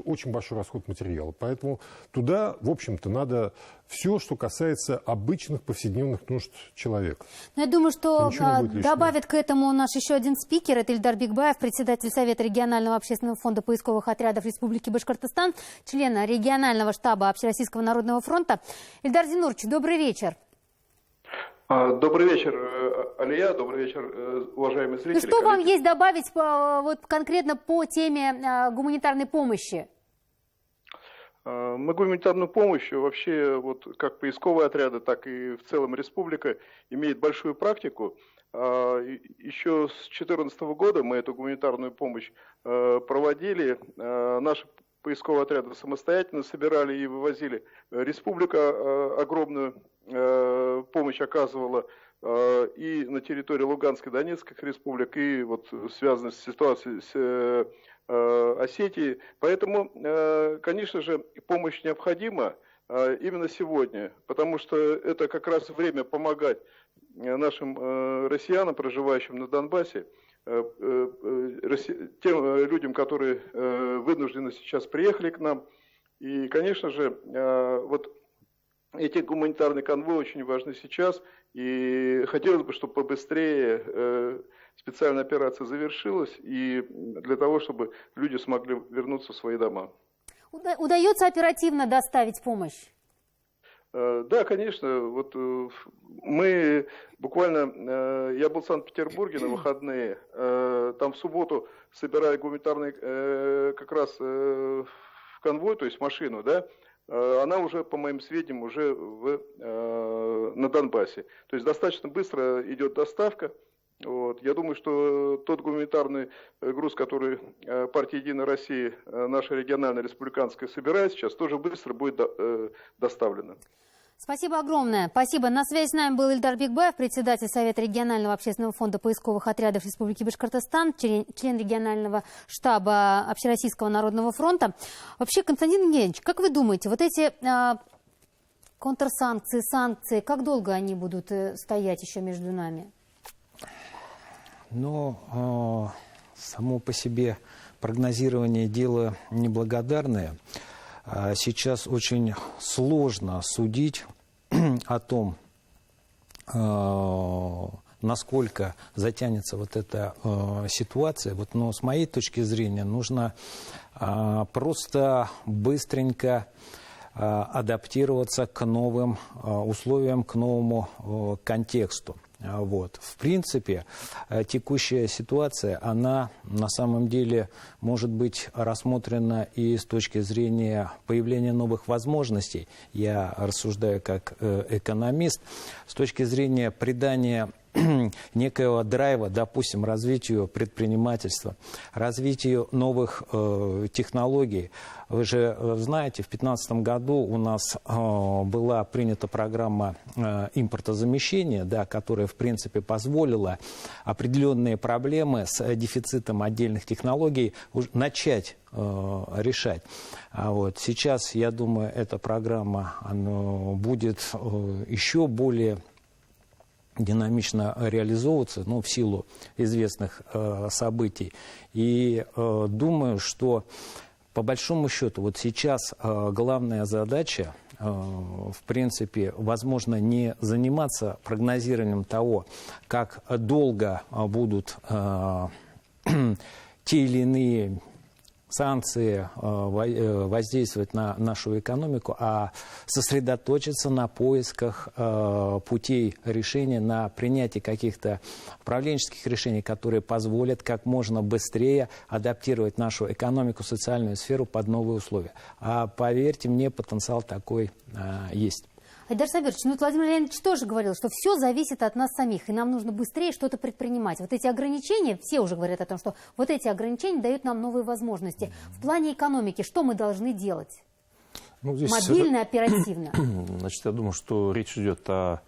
очень большой расход материала. Поэтому туда, в общем-то, надо все, что касается обычных повседневных нужд человека. Я думаю, что добавит к этому наш еще один спикер. Это Ильдар Бикбаев, председатель Совета регионального общественного фонда поисковых отрядов Республики Башкортостан, член регионального штаба Общероссийского народного фронта. Ильдар Зинурович, добрый вечер. Добрый вечер, Алия, добрый вечер, уважаемые зрители. Что вам есть добавить вот, конкретно по теме гуманитарной помощи? Мы гуманитарную помощь вообще, вот как поисковые отряды, так и в целом республика имеет большую практику Еще с 2014 года мы эту гуманитарную помощь проводили. Наши поисковые отряды самостоятельно собирали и вывозили. Республика огромную помощь оказывала и на территории Луганской, Донецких республик, и вот связанной с ситуацией с Осетией. Поэтому, конечно же, помощь необходима именно сегодня, потому что это как раз время помогать нашим россиянам, проживающим на Донбассе, тем людям, которые вынуждены сейчас приехали к нам. И, конечно же, вот эти гуманитарные конвои очень важны сейчас. И хотелось бы, чтобы побыстрее специальная операция завершилась, и для того, чтобы люди смогли вернуться в свои дома. Удается оперативно доставить помощь? Да, конечно. Вот мы буквально, я был в Санкт-Петербурге на выходные, там в субботу собирая гуманитарный как раз конвой, то есть машину, да, она уже, по моим сведениям, уже на Донбассе. То есть достаточно быстро идет доставка. Вот. Я думаю, что тот гуманитарный груз, который партия «Единая Россия», наша региональная республиканская, собирает сейчас, тоже быстро будет доставлено. Спасибо огромное. Спасибо. На связи с нами был Ильдар Бикбаев, председатель Совета регионального общественного фонда поисковых отрядов Республики Башкортостан, член регионального штаба Общероссийского народного фронта. Вообще, Константин Евгеньевич, как вы думаете, вот эти контрсанкции, санкции, как долго они будут стоять еще между нами? Ну, само по себе прогнозирование дело неблагодарное. Сейчас очень сложно судить о том, насколько затянется вот эта ситуация. Вот, но с моей точки зрения нужно просто быстренько адаптироваться к новым условиям, к новому контексту. Вот. В принципе, текущая ситуация, она на самом деле может быть рассмотрена и с точки зрения появления новых возможностей. Я рассуждаю как экономист. С точки зрения придания некоего драйва, допустим, развитию предпринимательства, развитию новых технологий. Вы же знаете, в 2015 году у нас была принята программа импортозамещения, да, которая, в принципе, позволила определенные проблемы с дефицитом отдельных технологий начать решать. Вот. Сейчас, я думаю, эта программа будет еще более динамично реализовываться, ну, в силу известных событий. И думаю, что по большому счету вот сейчас главная задача, в принципе, возможно, не заниматься прогнозированием того, как долго будут те или иные санкции воздействовать на нашу экономику, а сосредоточиться на поисках путей решения, на принятии каких-то управленческих решений, которые позволят как можно быстрее адаптировать нашу экономику, социальную сферу под новые условия. А поверьте мне, потенциал такой есть. Айдар Сабирович, ну Владимир Леонидович тоже говорил, что все зависит от нас самих, и нам нужно быстрее что-то предпринимать. Вот эти ограничения, все уже говорят о том, что вот эти ограничения дают нам новые возможности. В плане экономики что мы должны делать? Ну, здесь, мобильно, оперативно. Значит, я думаю, что речь идет о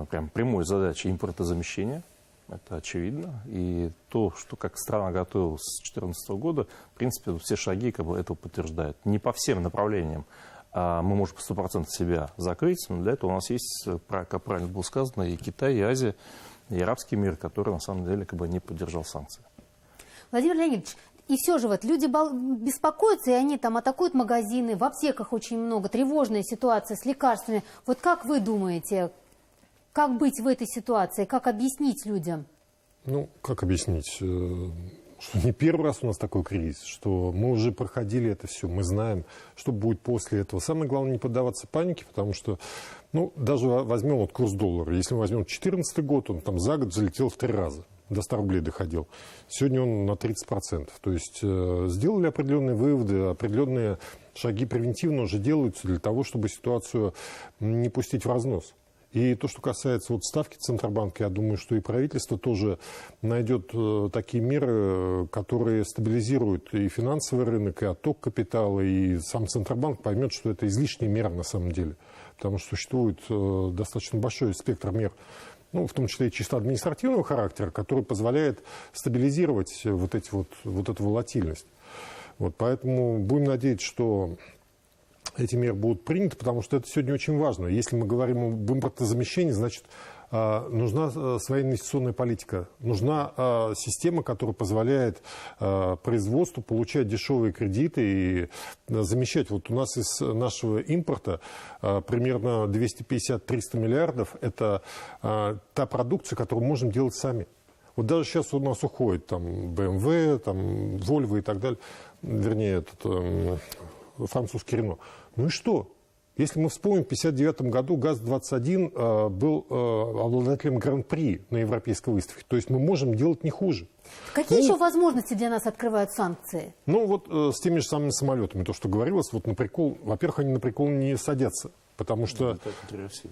прям прямой задаче импортозамещения. Это очевидно. И то, что как страна готовилась с 2014 года, в принципе, все шаги как бы этого подтверждают. Не по всем направлениям мы можем 100% себя закрыть, но для этого у нас есть, как правильно было сказано, и Китай, и Азия, и арабский мир, который на самом деле как бы не поддержал санкции. Владимир Леонидович, и все же вот люди беспокоятся, и они там атакуют магазины, в аптеках очень много, тревожная ситуация с лекарствами. Вот как вы думаете, как быть в этой ситуации, как объяснить людям? Ну, как объяснить? Что не первый раз у нас такой кризис, что мы уже проходили это все, мы знаем, что будет после этого. Самое главное не поддаваться панике, потому что, ну, даже возьмем вот курс доллара. Если мы возьмем 2014 год, он там за год залетел в 3 раза, до 100 рублей доходил. Сегодня он на 30%. То есть сделали определенные выводы, определенные шаги превентивно уже делаются для того, чтобы ситуацию не пустить в разнос. И то, что касается вот ставки Центробанка, я думаю, что и правительство тоже найдет такие меры, которые стабилизируют и финансовый рынок, и отток капитала, и сам Центробанк поймет, что это излишняя мера на самом деле. Потому что существует достаточно большой спектр мер, ну, в том числе и чисто административного характера, который позволяет стабилизировать вот эту волатильность. Вот, поэтому будем надеяться, что эти меры будут приняты, потому что это сегодня очень важно. Если мы говорим об импортозамещении, значит, нужна своя инвестиционная политика. Нужна система, которая позволяет производству получать дешевые кредиты и замещать. Вот у нас из нашего импорта примерно 250-300 миллиардов – это та продукция, которую мы можем делать сами. Вот даже сейчас у нас уходит там BMW, там Volvo и так далее, вернее, французский Рено. Ну и что? Если мы вспомним, в 1959 году ГАЗ-21 был обладателем гран-при на европейской выставке. То есть мы можем делать не хуже. Какие еще возможности для нас открывают санкции? Ну вот с теми же самыми самолетами, то, что говорилось, вот на прикол, во-первых, они на прикол не садятся. Потому что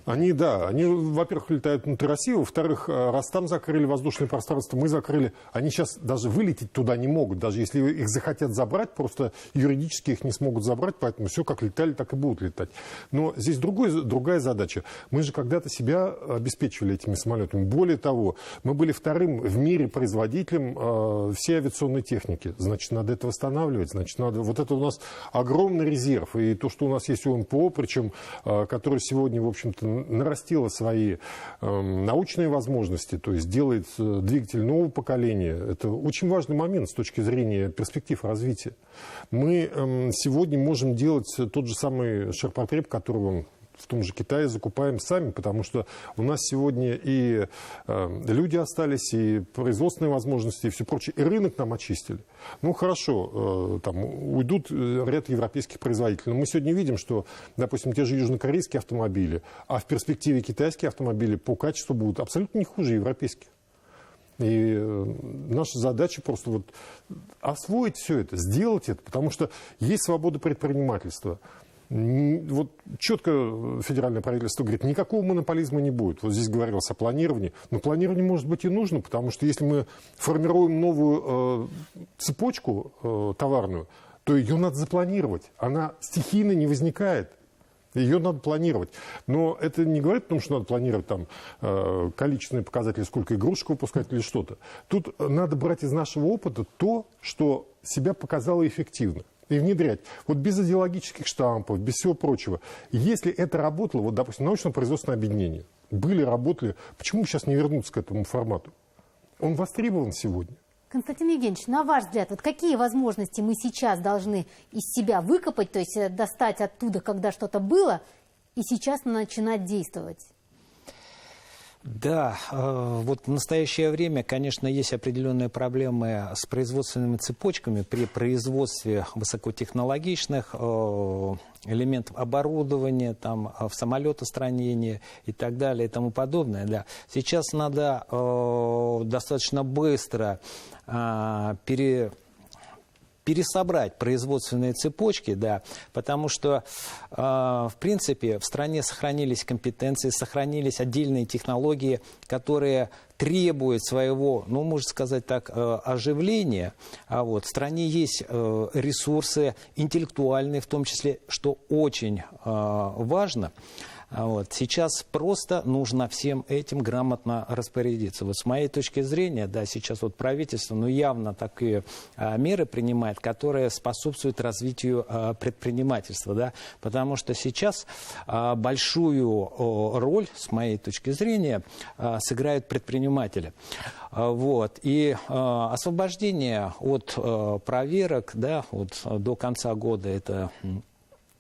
они, во-первых, летают внутри России, во-вторых, раз там закрыли воздушное пространство, мы закрыли, они сейчас даже вылететь туда не могут, даже если их захотят забрать, просто юридически их не смогут забрать, поэтому все как летали, так и будут летать. Но здесь другая задача. Мы же когда-то себя обеспечивали этими самолетами. Более того, мы были вторым в мире производителем всей авиационной техники. Значит, надо это восстанавливать, значит, надо... Вот это у нас огромный резерв, и то, что у нас есть у МПО, причем которая сегодня, в общем-то, нарастила свои научные возможности, то есть делает двигатель нового поколения. Это очень важный момент с точки зрения перспектив развития. Мы сегодня можем делать тот же самый ширпотреб, которого в том же Китае закупаем сами, потому что у нас сегодня и люди остались, и производственные возможности, и все прочее, и рынок нам очистили. Ну, хорошо, там уйдут ряд европейских производителей, но мы сегодня видим, что, допустим, те же южнокорейские автомобили, а в перспективе китайские автомобили по качеству будут абсолютно не хуже европейских. И наша задача просто вот освоить все это, сделать это, потому что есть свобода предпринимательства. Вот четко федеральное правительство говорит, никакого монополизма не будет. Вот здесь говорилось о планировании. Но планирование, может быть, и нужно, потому что если мы формируем новую цепочку товарную, то ее надо запланировать. Она стихийно не возникает. Ее надо планировать. Но это не говорит о том, что надо планировать там, количественные показатели, сколько игрушек выпускать или что-то. Тут надо брать из нашего опыта то, что себя показало эффективно. И внедрять. Вот без идеологических штампов, без всего прочего. Если это работало, вот, допустим, научно-производственное объединение, работали, почему сейчас не вернуться к этому формату? Он востребован сегодня. Константин Евгеньевич, на ваш взгляд, вот какие возможности мы сейчас должны из себя выкопать, то есть достать оттуда, когда что-то было, и сейчас начинать действовать? Да, вот в настоящее время, конечно, есть определенные проблемы с производственными цепочками при производстве высокотехнологичных элементов оборудования, там, в самолетостроении и так далее и тому подобное. Да. Сейчас надо достаточно быстро пересобрать производственные цепочки, да, потому что, в принципе, в стране сохранились компетенции, сохранились отдельные технологии, которые требуют своего, ну, можно сказать так, оживления. А вот в стране есть ресурсы интеллектуальные, в том числе, что очень важно. Вот. Сейчас просто нужно всем этим грамотно распорядиться. Вот с моей точки зрения, да, сейчас вот правительство, ну, явно такие меры принимает, которые способствуют развитию предпринимательства, да, потому что сейчас большую роль, с моей точки зрения, сыграют предприниматели. Вот. И освобождение от проверок, да, вот, до конца года это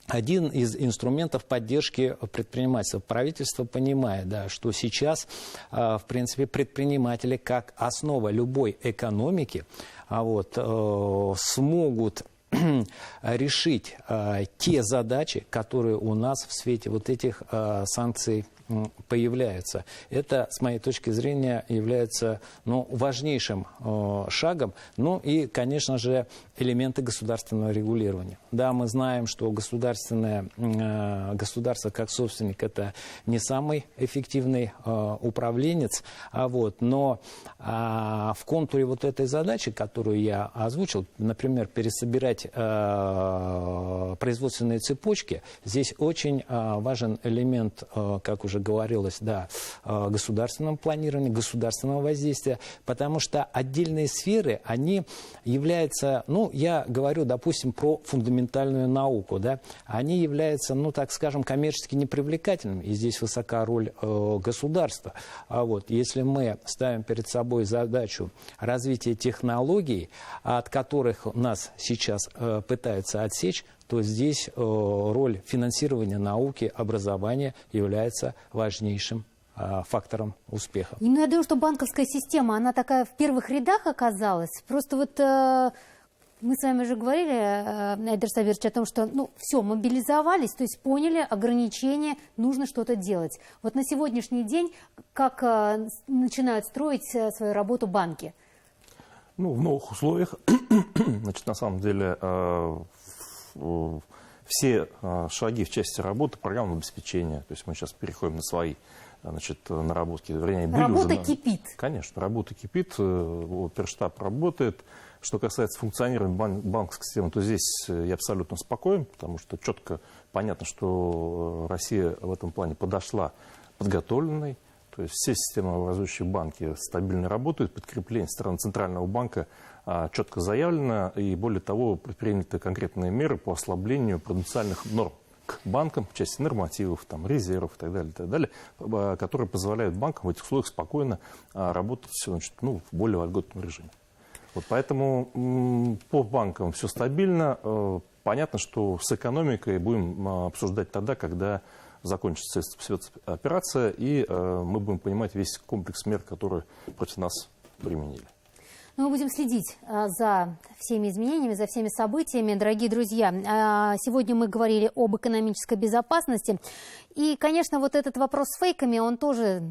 один из инструментов поддержки предпринимательства. Правительство понимает, да, что сейчас, в принципе, предприниматели как основа любой экономики смогут решить те задачи, которые у нас в свете вот этих санкций появляются. Это, с моей точки зрения, является важнейшим шагом. Ну и, конечно же, элементы государственного регулирования. Да, мы знаем, что государство как собственник это не самый эффективный управленец, но в контуре вот этой задачи, которую я озвучил, например, пересобирать производственные цепочки, здесь очень важен элемент, как уже говорилось, государственного планирования, государственного воздействия, потому что отдельные сферы, они являются, я говорю, допустим, про фундаментальную науку, они являются, так скажем, коммерчески непривлекательными, и здесь высока роль государства. Если мы ставим перед собой задачу развития технологий, от которых нас сейчас пытаются отсечь, то здесь роль финансирования науки, образования является важнейшим фактором успеха. Я думаю, что банковская система, она такая в первых рядах оказалась. Просто мы с вами уже говорили, Айдар Сабирович, о том, что все, мобилизовались, то есть поняли ограничения, нужно что-то делать. Вот на сегодняшний день как начинают строить свою работу банки? В новых условиях, на самом деле, все шаги в части работы программного обеспечения, то есть мы сейчас переходим на свои наработки. Работа кипит. Конечно, работа кипит, оперштаб работает. Что касается функционирования банковской системы, то здесь я абсолютно спокоен, потому что четко понятно, что Россия в этом плане подошла подготовленной. То есть все системообразующие банки стабильно работают, подкрепление со стороны Центрального банка четко заявлено, и более того, предприняты конкретные меры по ослаблению пруденциальных норм к банкам в части нормативов, резервов и так далее, которые позволяют банкам в этих условиях спокойно работать в более вольготном режиме. Поэтому по банкам все стабильно. Понятно, что с экономикой будем обсуждать тогда, когда закончится спецоперация, и мы будем понимать весь комплекс мер, которые против нас применили. Мы будем следить за всеми изменениями, за всеми событиями. Дорогие друзья, сегодня мы говорили об экономической безопасности. И, конечно, вот этот вопрос с фейками, он тоже...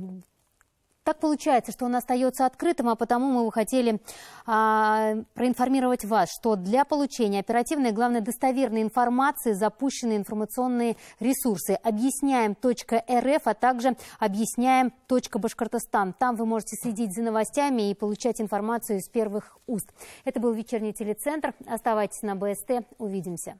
Так получается, что он остается открытым, а потому мы бы хотели проинформировать вас, что для получения оперативной и, главное, достоверной информации запущены информационные ресурсы объясняем.рф, а также объясняем.башкортостан. Там вы можете следить за новостями и получать информацию из первых уст. Это был вечерний телецентр. Оставайтесь на БСТ. Увидимся.